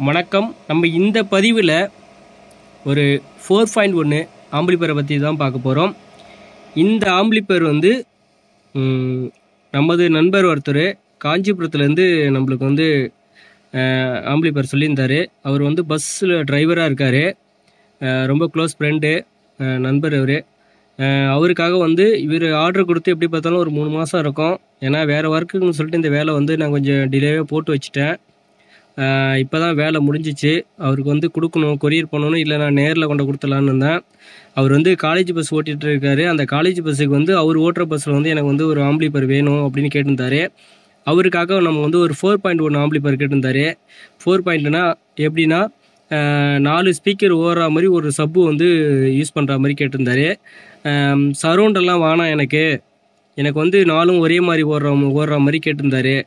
வணக்கம். நம்ம இந்த பதிவில் ஒரு 4.1 ஆம்பிளிஃபையரை பற்றி தான் பார்க்க போகிறோம். இந்த ஆம்பிளிஃபையர் வந்து நமது நண்பர் ஒருத்தர் காஞ்சிபுரத்துலேருந்து நம்மளுக்கு ஆம்பிளிஃபையர் சொல்லியிருந்தார். அவர் பஸ்ஸில் டிரைவராக இருக்கார். ரொம்ப க்ளோஸ் ஃப்ரெண்டு, நண்பர் அவர். அவருக்காக இவர் ஆர்டர் கொடுத்து எப்படி பார்த்தாலும் ஒரு 3 மாதம் இருக்கும். ஏன்னா வேறு ஒர்க்குன்னு சொல்லிட்டு இந்த வேலை நான் கொஞ்சம் டிலேவே போட்டு வச்சுட்டேன். இப்போ தான் வேலை முடிஞ்சிச்சு. அவருக்கு கொடுக்கணும், கொரியர் பண்ணணும், இல்லை நான் நேரில் கொண்டு கொடுத்துலான்னு இருந்தேன். அவர் காலேஜ் பஸ் ஓட்டிகிட்டு இருக்காரு. அந்த காலேஜ் பஸ்ஸுக்கு அவர் ஓட்டுற பஸ்ஸில் எனக்கு ஒரு ஆம்பிளிஃபையர் வேணும் அப்படின்னு கேட்டிருந்தாரு. அவருக்காக நம்ம ஒரு 4.1 ஆம்பிளிஃபையர் கேட்டிருந்தாரு. 4.1னா எப்படின்னா 4 ஸ்பீக்கர் ஓடுற மாதிரி ஒரு சப்பு யூஸ் பண்ணுற மாதிரி கேட்டிருந்தாரு. சரௌண்டெல்லாம் வேணாம், எனக்கு 4ம் ஒரே மாதிரி ஓடுற மாதிரி கேட்டிருந்தாரு.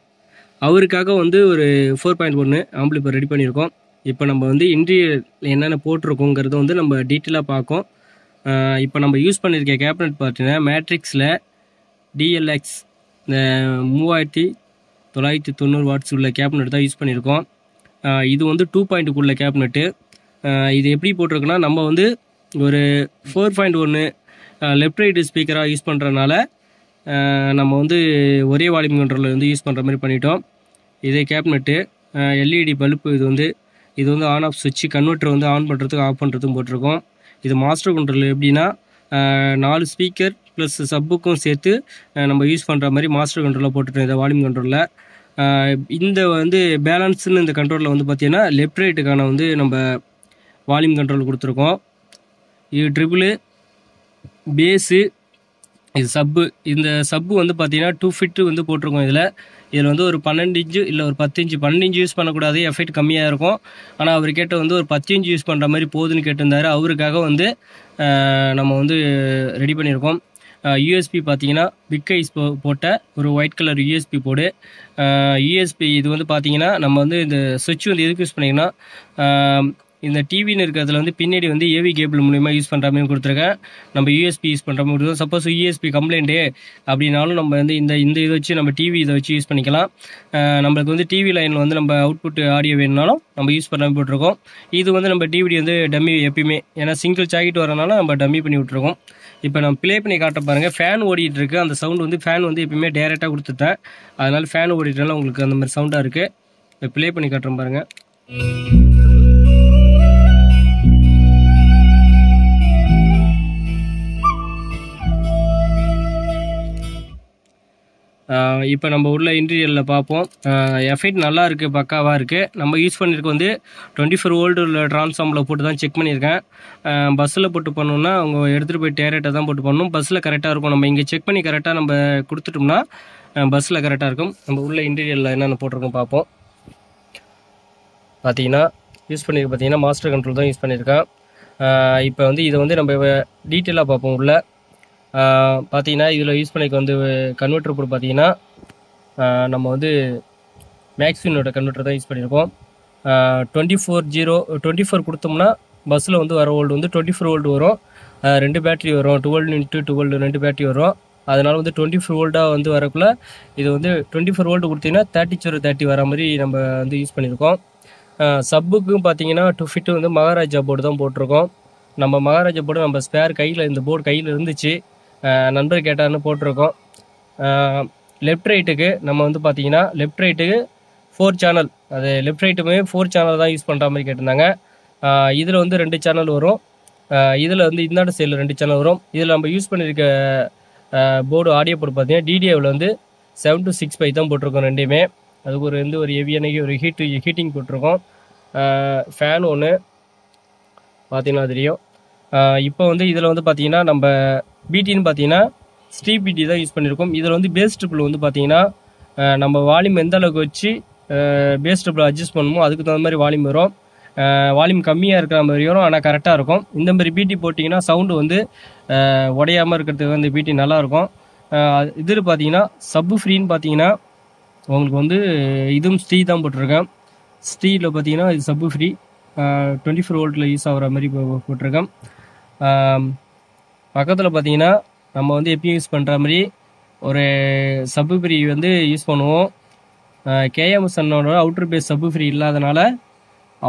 அவருக்காக ஒரு 4.1 ஆம்பிளிஃபையர் ரெடி பண்ணியிருக்கோம். இப்போ நம்ம இன்டீரியர் என்னென்ன போட்டிருக்கோங்கிறத நம்ம டீட்டெயிலாக பார்க்கோம். இப்போ நம்ம யூஸ் பண்ணியிருக்க கேபினட் பார்த்தீங்கன்னா மேட்ரிக்ஸில் DLX 3990 வாட்ஸ் உள்ள கேபினட் தான் யூஸ் பண்ணியிருக்கோம். இது 2.2 உள்ள கேபினட்டு. இது எப்படி போட்டிருக்குன்னா நம்ம ஒரு 4.1 லெஃப்ட் ரைட்டு ஸ்பீக்கராக யூஸ் பண்ணுறதுனால நம்ம ஒரே வால்யூம் கண்ட்ரோலில் யூஸ் பண்ணுற மாதிரி பண்ணிட்டோம். இதே கேபினட்டு LED பல்பு. இது ஆன் ஆஃப் சுவிட்ச், கன்வெர்ட்டர் ஆன் பண்ணுறதுக்கு ஆஃப் பண்ணுறதுக்கும் போட்டிருக்கோம். இது மாஸ்டர் கண்ட்ரோல் எப்படின்னா 4 ஸ்பீக்கர் ப்ளஸ் சப்புக்கும் சேர்த்து நம்ம யூஸ் பண்ணுற மாதிரி மாஸ்டர் கண்ட்ரோலில் போட்டுட்டோம். இந்த வால்யூம் கண்ட்ரோலில் இந்த பேலன்ஸுன்னு இந்த கண்ட்ரோலில் பார்த்தீங்கன்னா லெஃப்ட் ரைட்டுக்கான நம்ம வால்யூம் கண்ட்ரோல் கொடுத்துருக்கோம். இது ட்ரிபிள் பேஸு, இது சப்பு. இந்த சப்பு பார்த்தீங்கன்னா 2 ஃபிட்டு போட்டிருக்கோம். இதில் ஒரு 12 இன்ச்சு இல்லை ஒரு 10 இன்ச்சு. 12 இன்ச்சு யூஸ் பண்ணக்கூடாது, எஃபெக்ட் கம்மியாக இருக்கும். ஆனால் அவர் கேட்ட ஒரு 10 இன்ச்சு யூஸ் பண்ணுற மாதிரி போதுன்னு கேட்டிருந்தாரு. அவருக்காக நம்ம ரெடி பண்ணியிருக்கோம். USB பார்த்தீங்கன்னா பிக் ஐஸ் போட்ட ஒரு white colour USB board. USB இது பார்த்தீங்கன்னா நம்ம இந்த சுவிட்ச் எதுக்கு யூஸ் பண்ணிங்கன்னா இந்த டிவின்னு இருக்கிறதுல பின்னாடி AV கேபிள் மூலிமா யூஸ் பண்ணுற மாதிரி கொடுத்துருக்கேன். நம்ம USB யூஸ் பண்ணுற மாதிரி கொடுத்துருக்கோம். சப்போஸ் USB கம்ப்ளைண்ட்டு அப்படின்னாலும் நம்ம இந்த இதை வச்சு நம்ம டிவி இதை வச்சு யூஸ் பண்ணிக்கலாம். நம்மளுக்கு டிவி லைனில் நம்ம அவுட்புட் ஆடியோ வேணுனாலும் நம்ம யூஸ் பண்ண போட்டிருக்கோம். இது நம்ம டிவிடி டம்மி எப்பயுமே, ஏன்னா சிங்கிள் சாக்கெட் வரனால நம்ம டம்மி பண்ணி விட்ருக்கோம். இப்போ நம்ம ப்ளே பண்ணி காட்ட பாருங்கள். ஃபேன் ஓடிட்டு இருக்கு. அந்த சவுண்ட் ஃபேன் எப்பயுமே டேரெக்டாக கொடுத்துட்டேன். அதனால் ஃபேன் ஓடிட்டனால உங்களுக்கு அந்த மாதிரி சவுண்டாக இருக்குது. இப்போ ப்ளே பண்ணி காட்டுறோம் பாருங்கள். இப்போ நம்ம உள்ள இன்டீரியரில் பார்ப்போம். எஃபெக்ட் நல்லா இருக்குது, பக்காவாக இருக்குது. நம்ம யூஸ் பண்ணியிருக்க 24 வோல்ட் உள்ள ட்ரான்ஸ்ஃபார்மில் போட்டு தான் செக் பண்ணியிருக்கேன். பஸ்ஸில் போட்டு பண்ணோம்னா அவங்க எடுத்துகிட்டு போய் டேரெக்டாக தான் போட்டு பண்ணணும். பஸ்ஸில் கரெக்டாக இருக்கும். நம்ம இங்கே செக் பண்ணி கரெக்டாக நம்ம கொடுத்துட்டோம்னா பஸ்ஸில் கரெக்டாக இருக்கும். நம்ம உள்ள இன்டீரியரில் என்னென்ன போட்டிருக்கோம் பார்ப்போம். பார்த்தீங்கன்னா யூஸ் பண்ணியிருக்க பார்த்தீங்கன்னா மாஸ்டர் கண்ட்ரோல் தான் யூஸ் பண்ணியிருக்கேன். இப்போ இதை நம்ம டீட்டெயிலாக பார்ப்போம். உள்ள பார்த்தீங்கன்னா இதில் யூஸ் பண்ணிக்க கன்வெர்ட்டர் போர்டு பார்த்தீங்கன்னா நம்ம மேக்ஸினோட கன்வெர்ட்டர் தான் யூஸ் பண்ணியிருக்கோம். 24 கொடுத்தோம்னா பஸ்ஸில் வர வோல்டு 24 வோல்ட் வரும். 2 பேட்டரி வரும். 12x12 2 பேட்டரி வரும். அதனால் 24 வோல்ட்டாக வரக்குள்ள இது 24 வோல்ட் கொடுத்தீங்கன்னா 30/30 வர மாதிரி நம்ம யூஸ் பண்ணியிருக்கோம். சப்புக்கும் பார்த்தீங்கன்னா 2 ஃபிட்டு மகாராஜா போர்டு தான் போட்டிருக்கோம். நம்ம மகாராஜா போர்டு நம்ம ஸ்பேர் கையில், இந்த போர்டு கையில் இருந்துச்சு, நண்பர் கேட்டார்னு போட்டிருக்கோம். லெஃப்ட் ரைட்டுக்கு நம்ம பார்த்தீங்கன்னா லெஃப்ட் ரைட்டுக்கு 4 சேனல், அது லெஃப்ட் ரைட்டுமே 4 சேனல் தான் யூஸ் பண்ணுற மாதிரி கேட்டிருந்தாங்க. இதில் 2 சேனல் வரும். இதில் இந்தாண்ட சைடில் 2 சேனல் வரும். இதில் நம்ம யூஸ் பண்ணியிருக்க போர்டு ஆடியோ போர்டு பார்த்தீங்கன்னா DDAவில் 7 to 6 தான் போட்டிருக்கோம். ரெண்டுமே அதுக்கு ஒரு ஹெவியான ஒரு ஹீட்டிங் போட்டிருக்கோம். ஃபேன் ஒன்று பார்த்தீங்கன்னா தெரியும். இப்போ இதில் பார்த்தீங்கன்னா நம்ம பிடின்னு பார்த்தீங்கன்னா ஸ்ட்ரீட் பிடி தான் யூஸ் பண்ணியிருக்கோம். இதில் பேஸ் ட்ரிபிள் பார்த்தீங்கன்னா நம்ம வால்யூம் எந்த அளவுக்கு வச்சு பேஸ் ட்ரிபிள் அட்ஜஸ்ட் பண்ணுமோ அதுக்கு தகுந்த மாதிரி வால்யூம் வரும். வால்யூம் கம்மியாக இருக்கிற மாதிரி வரும், ஆனால் கரெக்டாக இருக்கும். இந்த மாதிரி பிடி போட்டிங்கன்னா சவுண்டு உடையாமல் இருக்கிறதுக்கு இந்த பிடி நல்லாயிருக்கும். இதில் பார்த்தீங்கன்னா சப்பு ஃப்ரீன்னு பார்த்தீங்கன்னா உங்களுக்கு இதுவும் ஸ்டீ தான் போட்டிருக்கேன். ஸ்டீயில் பார்த்தீங்கன்னா இது சப்பு ஃப்ரீ 24 வோல்ட்டில் யூஸ் ஆகிற மாதிரி போட்டிருக்கேன். பக்கத்தில் பார்த்தீங்கன்னா நம்ம எப்பயும் யூஸ் பண்ணுற மாதிரி ஒரு சப்பு ஃப்ரீ யூஸ் பண்ணுவோம். KMSன்னோட அவுட்டர் பேஸ் சப்பு ஃப்ரீ இல்லாதனால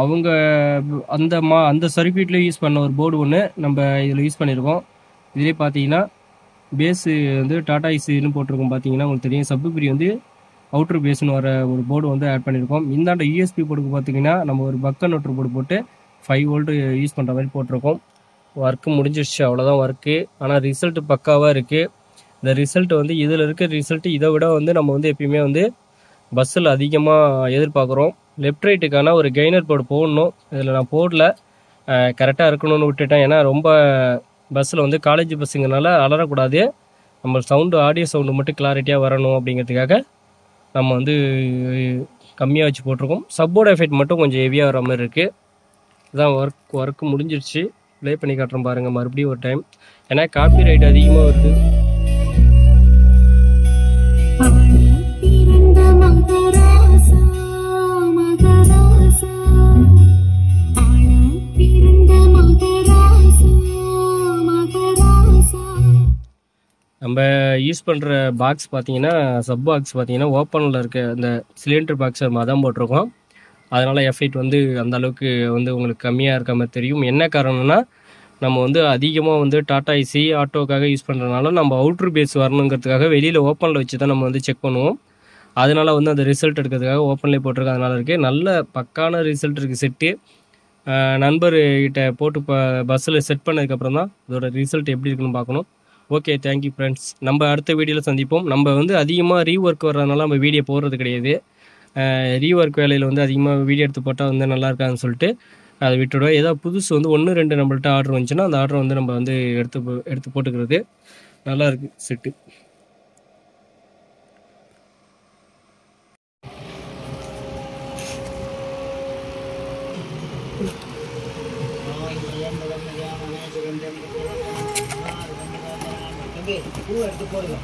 அவங்க அந்த சர்க்யூட்லேயே யூஸ் பண்ண ஒரு போர்டு ஒன்று நம்ம இதில் யூஸ் பண்ணியிருக்கோம். இதிலே பார்த்தீங்கன்னா பேஸு வந்து டாடா ஐசின்னு போட்டிருக்கோம். பார்த்தீங்கன்னா உங்களுக்கு தெரியும். சப்புபிரி வந்து அவுட்ரு பேஸ்னு வர ஒரு போர்டு வந்து ஆட் பண்ணியிருக்கோம். இந்தாண்ட யூஎஸ்பி போர்டுக்கு பார்த்தீங்கன்னா நம்ம ஒரு பக் கன்வெர்ட்டர் போர்டு போட்டு 5 வோல்ட் யூஸ் பண்ணுற மாதிரி போட்டிருக்கோம். ஒர்க்கு முடிஞ்சிடுச்சு, அவ்வளோதான் ஒர்க்கு. ஆனால் ரிசல்ட் பக்காவாக இருக்குது. இந்த ரிசல்ட் வந்து இதில் இருக்க ரிசல்ட் இதை விட வந்து நம்ம வந்து எப்பயுமே வந்து பஸ்ஸில் அதிகமாக எதிர்பார்க்குறோம். லெஃப்ட் ரைட்டுக்கான ஒரு கெய்னர் போர்டு போடணும். இதில் நான் போடல, கரெக்டாக இருக்கணும்னு விட்டுட்டேன். ஏன்னா ரொம்ப பஸ்ஸில் வந்து காலேஜ் பஸ்ஸுங்கனால அலறக்கூடாது, நம்ம சவுண்டு ஆடியோ சவுண்டு மட்டும் கிளாரிட்டியாக வரணும் அப்படிங்கிறதுக்காக நம்ம வந்து கம்மியாக வச்சு போட்டிருக்கோம். சப்போர்ட் எஃபெக்ட் மட்டும் கொஞ்சம் ஹெவியாக வர மாதிரி இருக்குது. இதான் ஒர்க்கு முடிஞ்சிடுச்சு. ப்ளே பண்ணி காட்டுறோம் பாருங்கள் மறுபடியும் ஒரு டைம். ஏன்னா காப்பி ரைட் அதிகமாக வருது. நம்ம யூஸ் பண்ணுற பாக்ஸ் பார்த்தீங்கன்னா சப் பாக்ஸ் பார்த்தீங்கன்னா ஓப்பனில் இருக்க அந்த சிலிண்டர் பாக்ஸை தான் போட்டிருக்கோம். அதனால் எஃபெக்ட் வந்து அந்த அளவுக்கு வந்து உங்களுக்கு கம்மியாக இருக்க மாதிரி தெரியும். என்ன காரணம்னா நம்ம வந்து அதிகமாக வந்து டாடா ஐசி ஆட்டோக்காக யூஸ் பண்ணுறதுனால நம்ம அவுட்ரு பேஸ் வரணுங்கிறதுக்காக வெளியில் ஓப்பனில் வச்சு தான் நம்ம வந்து செக் பண்ணுவோம். அதனால் வந்து அந்த ரிசல்ட் எடுக்கிறதுக்காக ஓப்பன்லேயே போட்டிருக்கோம். அதனால் இருக்குது நல்ல பக்கான ரிசல்ட் இருக்குது. செட்டு நண்பர்கிட்ட போட்டு பஸ்ஸில் செட் பண்ணதுக்கப்புறம் தான் அதோட ரிசல்ட் எப்படி இருக்குன்னு பார்க்கணும். Okay, thank you friends. நம்ம அடுத்த வீடியோவில் சந்திப்போம். நம்ம வந்து அதிகமாக ரீஒர்க் வர்றதுனால நம்ம வீடியோ போடுறது கிடையாது. ரீஒர்க் வேலையில் வந்து அதிகமாக வீடியோ எடுத்து போட்டால் வந்து நல்லா இருக்காதுன்னு சொல்லிட்டு அதை விட்டுவிடுவோம். ஏதாவது புதுசு வந்து 1-2 நம்மள்ட்ட ஆர்டர் வந்துச்சுன்னா அந்த ஆர்டர் வந்து நம்ம வந்து எடுத்து போட்டுக்கிறது. நல்லா இருக்குது செட்டு. பூ எடுத்து போடுங்க.